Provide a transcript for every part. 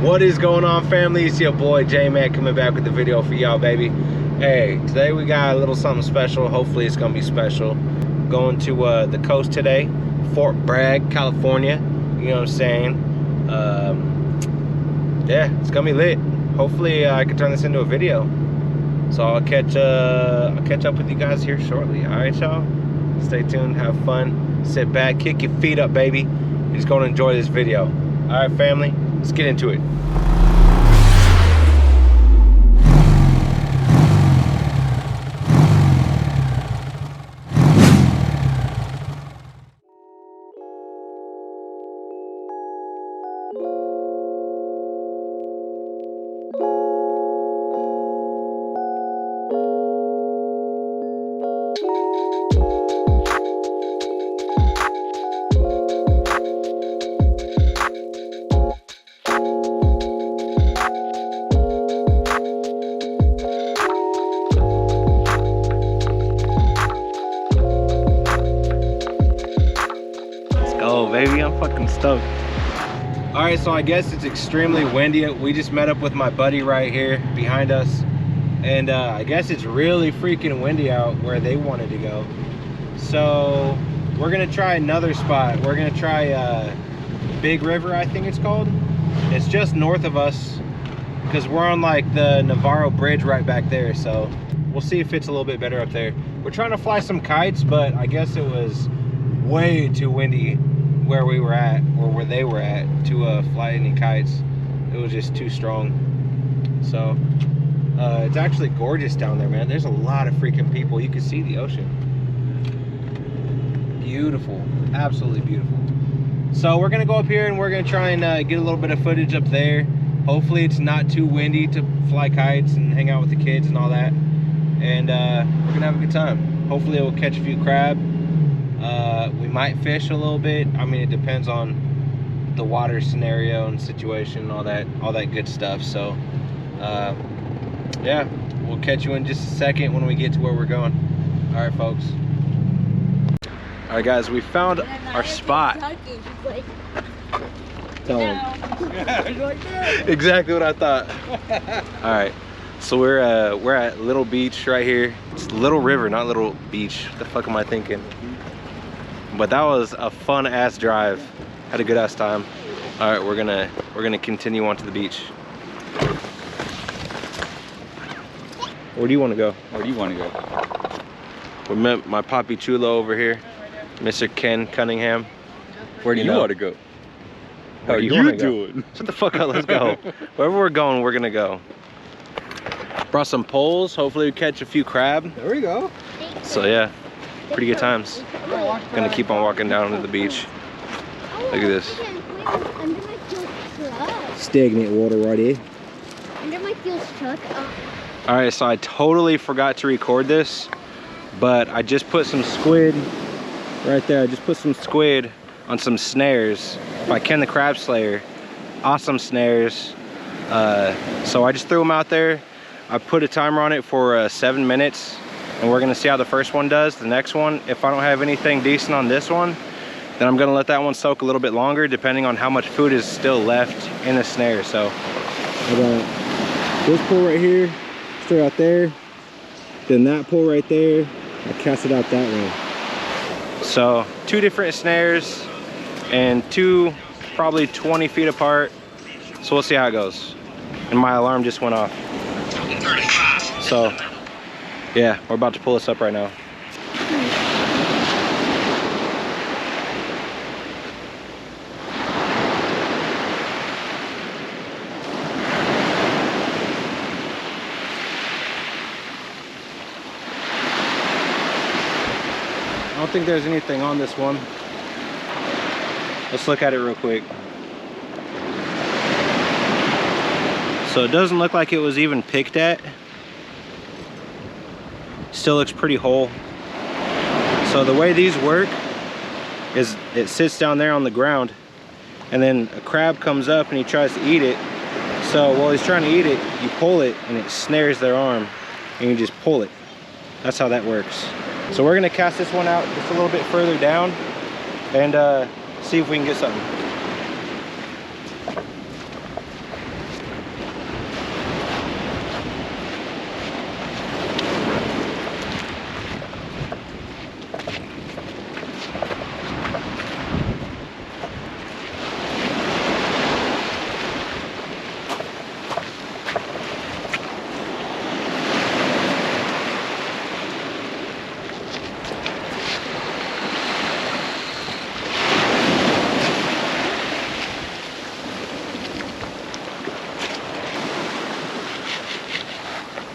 What is going on, family? It's your boy J-Man coming back with the video for y'all, baby. Hey, today we got a little something special. Hopefully it's gonna be special. Going to the coast today, Fort Bragg, California. You know what I'm saying? Yeah, it's gonna be lit. Hopefully I can turn this into a video. So I'll catch up with you guys here shortly. All right, y'all. Stay tuned, have fun, sit back, kick your feet up, baby. You're just gonna enjoy this video. All right, family, let's get into it. Baby, I'm fucking stoked. All right, so I guess it's extremely windy. We just met up with my buddy right here behind us, and I guess it's really freaking windy out where they wanted to go. So we're gonna try another spot. We're gonna try Big River, I think it's called. It's just north of us because we're on like the Navarro Bridge right back there. So we'll see if it's a little bit better up there. We're trying to fly some kites, but I guess it was way too windy where we were at, or where they were at, to fly any kites. It was just too strong. So it's actually gorgeous down there, man. There's a lot of freaking people. You can see the ocean. Beautiful, absolutely beautiful. So we're gonna go up here and we're gonna try and get a little bit of footage up there. Hopefully it's not too windy to fly kites and hang out with the kids and all that, and we're gonna have a good time. Hopefully we'll catch a few crab. We might fish a little bit. I mean, it depends on the water scenario and situation and all that good stuff. So yeah, we'll catch you in just a second when we get to where we're going. All right, folks. All right, guys, we found our spot. Tell them. Exactly what I thought. All right, so we're at Little Beach right here. It's Little River, not Little Beach. What the fuck am I thinking? But that was a fun ass drive. Had a good ass time. All right, we're gonna continue on to the beach. Where do you want to go? Where do you want to go? We met my Papi Chulo over here, Mr. Ken Cunningham. Where do you want to go? How you doing? Shut the fuck up, let's go. Wherever we're going, we're gonna go. Brought some poles, hopefully we catch a few crab. There we go. So yeah, pretty good times. Gonna keep on walking down to the beach. Look at this. Stagnant water right here. Under my fuel's truck. All right, so I totally forgot to record this, but I just put some squid right there. I just put some squid on some snares by Ken the Crab Slayer. Awesome snares. So I just threw them out there. I put a timer on it for 7 minutes, and we're gonna see how the first one does. The next one, if I don't have anything decent on this one, then I'm gonna let that one soak a little bit longer, depending on how much food is still left in the snare. So I got this pull right here, straight out there, then that pull right there. I cast it out that way. So 2 different snares and 2 probably 20 feet apart. So we'll see how it goes. And my alarm just went off. So yeah, we're about to pull this up right now. I don't think there's anything on this one. Let's look at it real quick. So it doesn't look like it was even picked at. Still looks pretty whole. So the way these work is it sits down there on the ground, and then a crab comes up and he tries to eat it. So while he's trying to eat it, you pull it and it snares their arm, and you just pull it. That's how that works. So we're gonna cast this one out just a little bit further down and see if we can get something.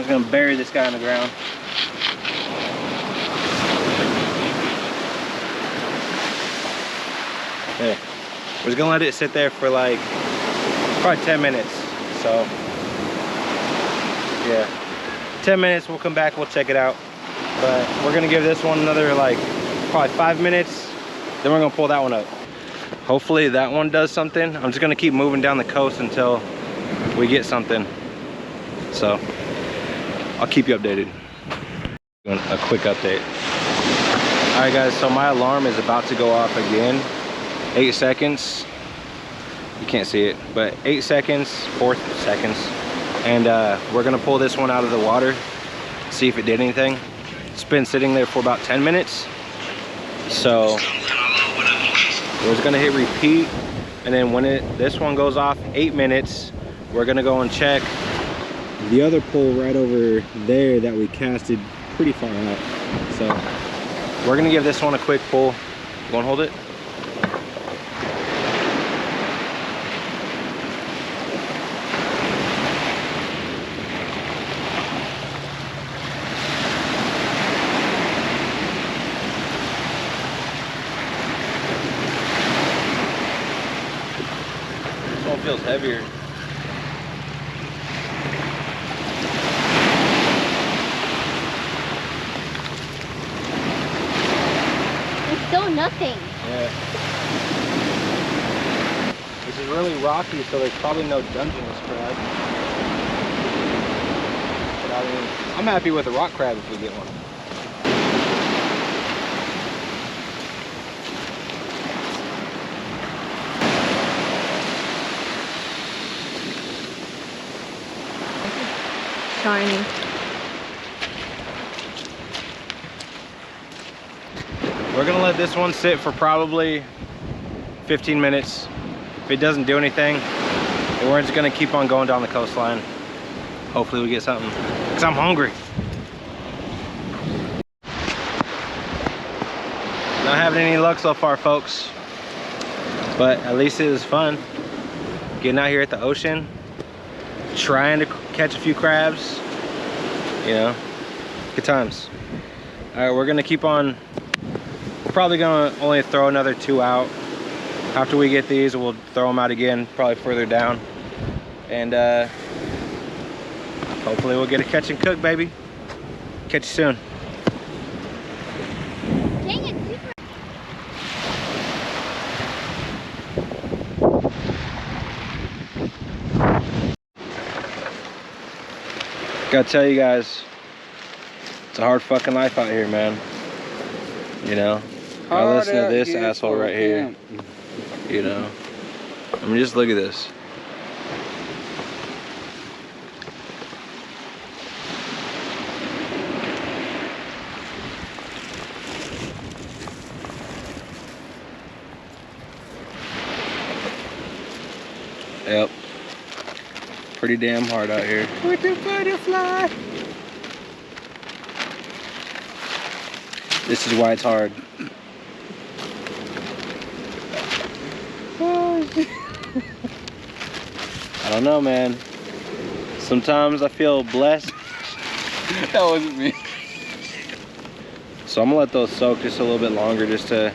just gonna bury this guy in the ground. There. We're just gonna let it sit there for like probably 10 minutes. So yeah, 10 minutes, we'll come back, we'll check it out. But we're gonna give this one another like probably 5 minutes, then we're gonna pull that one up. Hopefully that one does something. I'm just gonna keep moving down the coast until we get something. So I'll keep you updated. A quick update. All right guys, so my alarm is about to go off again. 8 seconds. You can't see it, but 8 seconds, 4 seconds. And we're gonna pull this one out of the water, see if it did anything. It's been sitting there for about 10 minutes. So we're just gonna hit repeat. And then when this one goes off 8 minutes, we're gonna go and check the other pole right over there that we casted pretty far out. So we're gonna give this one a quick pull. You wanna hold it? This one feels heavier. Still nothing. Yeah. This is really rocky, so there's probably no Dungeness crab. But I mean, I'm happy with a rock crab if we get one. Shiny. We're gonna let this one sit for probably 15 minutes. If it doesn't do anything, then we're just gonna keep on going down the coastline. Hopefully we get something, because I'm hungry. Not having any luck so far, folks. But at least it was fun. Getting out here at the ocean, trying to catch a few crabs. You know, good times. All right, we're gonna keep on. Probably gonna only throw another 2 out. After we get these, we'll throw them out again, probably further down. And hopefully we'll get a catch and cook, baby. Catch you soon. Dang it, super. Gotta tell you guys, it's a hard fucking life out here, man. You know? I listen to this asshole right here. You know? I mean, just look at this. Yep. Pretty damn hard out here. With the butterfly. This is why it's hard. I don't know, man. Sometimes I feel blessed. That wasn't me. So I'm gonna let those soak just a little bit longer, just to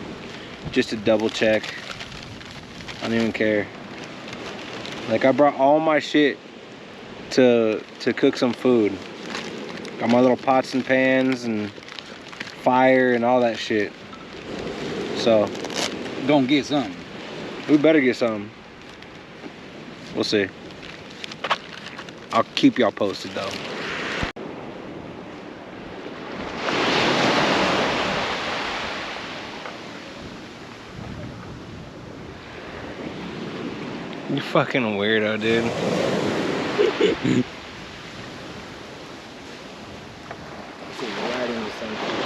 double check. I don't even care. Like, I brought all my shit to cook some food. Got my little pots and pans and fire and all that shit. So Gonna get something. we better get some. We'll see. I'll keep y'all posted though. You fucking weirdo, dude. Right into something.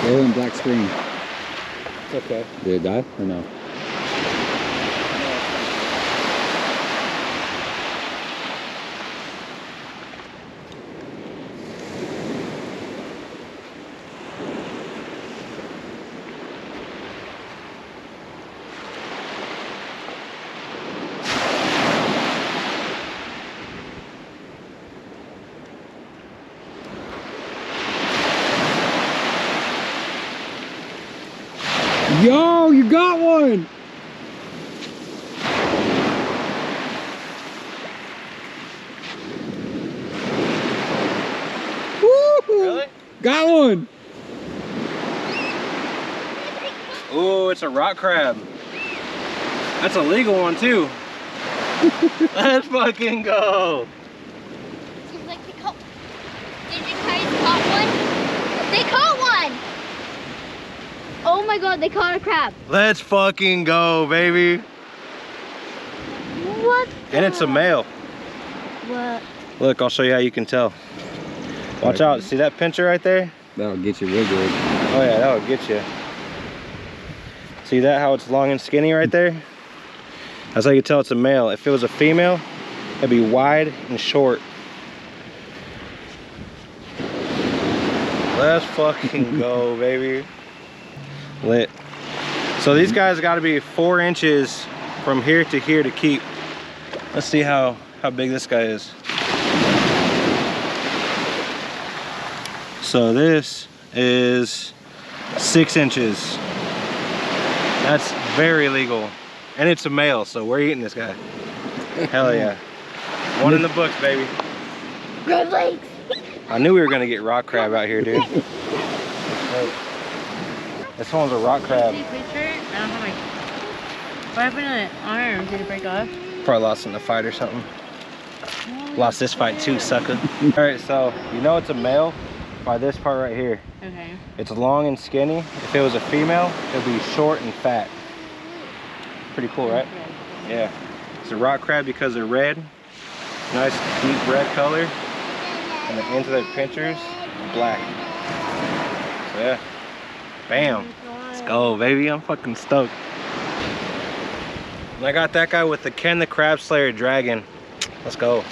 Yellow and black screen. It's okay. Did it die or no? got one! Woo! Really? Got one! Ooh, it's a rock crab. That's a legal one too. Let's fucking go. Seems like they caught. Did you guys caught one? They caught one! Oh my god, they caught a crab. Let's fucking go, baby. What? And it's a male. What? Look, I'll show you how you can tell. Watch out, see that pincher right there? That'll get you real good. Oh yeah, that'll get you. See that, how it's long and skinny right there? That's how you can tell it's a male. If it was a female, it'd be wide and short. Let's fucking go, baby. Lit. So these guys got to be 4 inches from here to here to keep. Let's see how big this guy is. So this is 6 inches. That's very legal. And it's a male, so we're eating this guy. Hell yeah. One in the books, baby. Red legs. I knew we were gonna get rock crab out here, dude. This one's a rock crab. What happened to the arm? Did it break off? Probably lost in the fight or something. Lost this fight too, sucker. Alright, so you know it's a male by this part right here. Okay. It's long and skinny. If it was a female, it'd be short and fat. Pretty cool, right? Yeah. It's a rock crab because they're red. Nice deep red color. And the ends of their pinchers are black. So yeah. Bam. Let's go, baby. I'm fucking stoked. And I got that guy with the Ken the Crab Slayer Dragon. Let's go.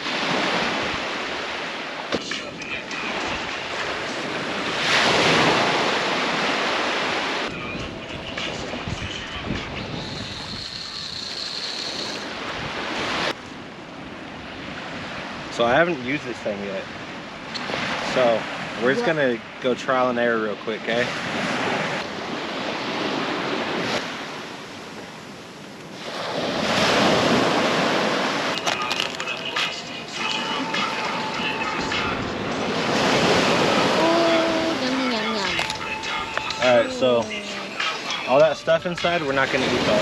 So I haven't used this thing yet. So we're just gonna go trial and error real quick, okay? Alright, so all that stuff inside, we're not gonna eat all.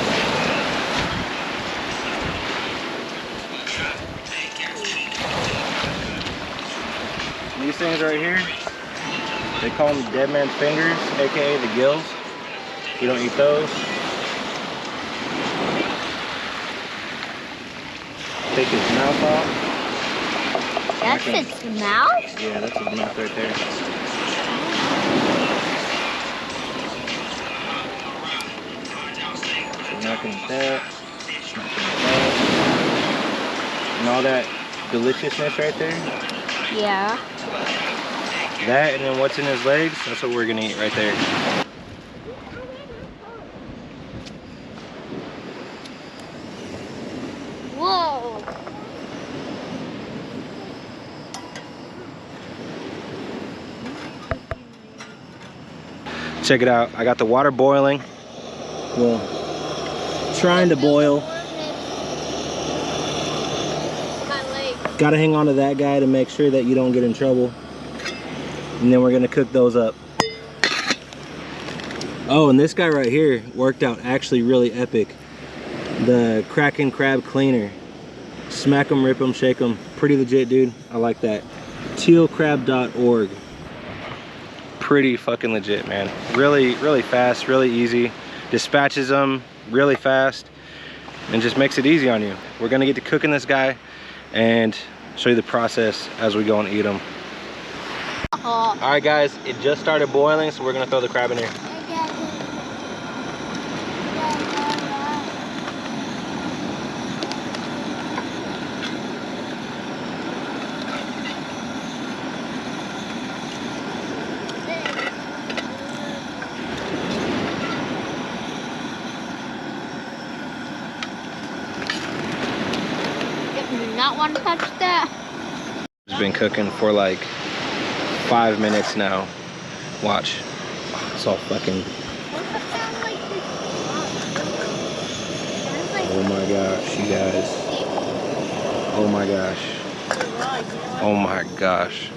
These things right here, they call them dead man's fingers, aka the gills. We don't eat those. Take his mouth off. That's its mouth? Yeah, that's his mouth right there. So knocking that, and all that deliciousness right there. Yeah. That and then what's in his legs, that's what we're gonna eat right there. Whoa. Check it out, I got the water boiling. Well, trying to boil. Gotta hang on to that guy to make sure that you don't get in trouble. And then we're gonna cook those up. Oh, and this guy right here worked out actually really epic. The Kraken Crab Cleaner. Smack 'em, rip 'em, shake 'em. Pretty legit, dude. I like that. tealcrab.org. Pretty fucking legit, man. Really, really fast, really easy. Dispatches them really fast and just makes it easy on you. We're gonna get to cooking this guy and show you the process as we go and eat them. All right, guys, it just started boiling, so we're gonna throw the crab in here. Do not want to touch that. It's been cooking for like 5 minutes now. Watch. It's all fucking Oh my gosh, you guys. Oh my gosh. Oh my gosh.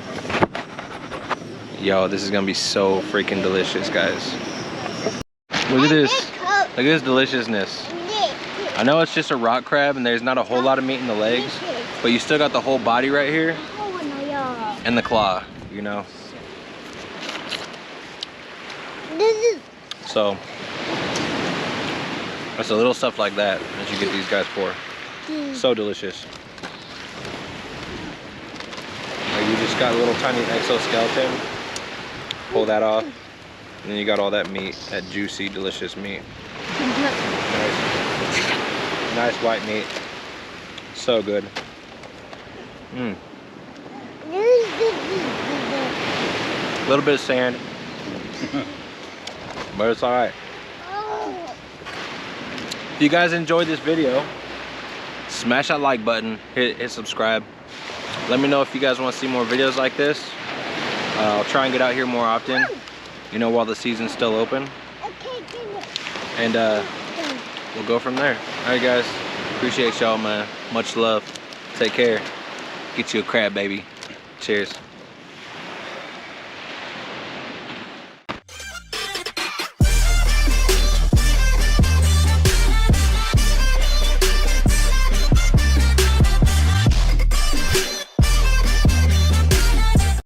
Yo, this is gonna be so freaking delicious, guys. Look at this. Look at this deliciousness. I know it's just a rock crab and there's not a whole lot of meat in the legs, but you still got the whole body right here and the claw, you know. So it's a little stuff like that that you get these guys for. So delicious. Like you just got a little tiny exoskeleton. Pull that off, and then you got all that meat, that juicy, delicious meat. Nice white meat. So good. A little bit of sand, but it's all right. If you guys enjoyed this video, smash that like button, hit subscribe. Let me know if you guys want to see more videos like this. I'll try and get out here more often, you know, while the season's still open. And we'll go from there. All right, guys. Appreciate y'all, man. Much love. Take care. Get you a crab, baby. Cheers.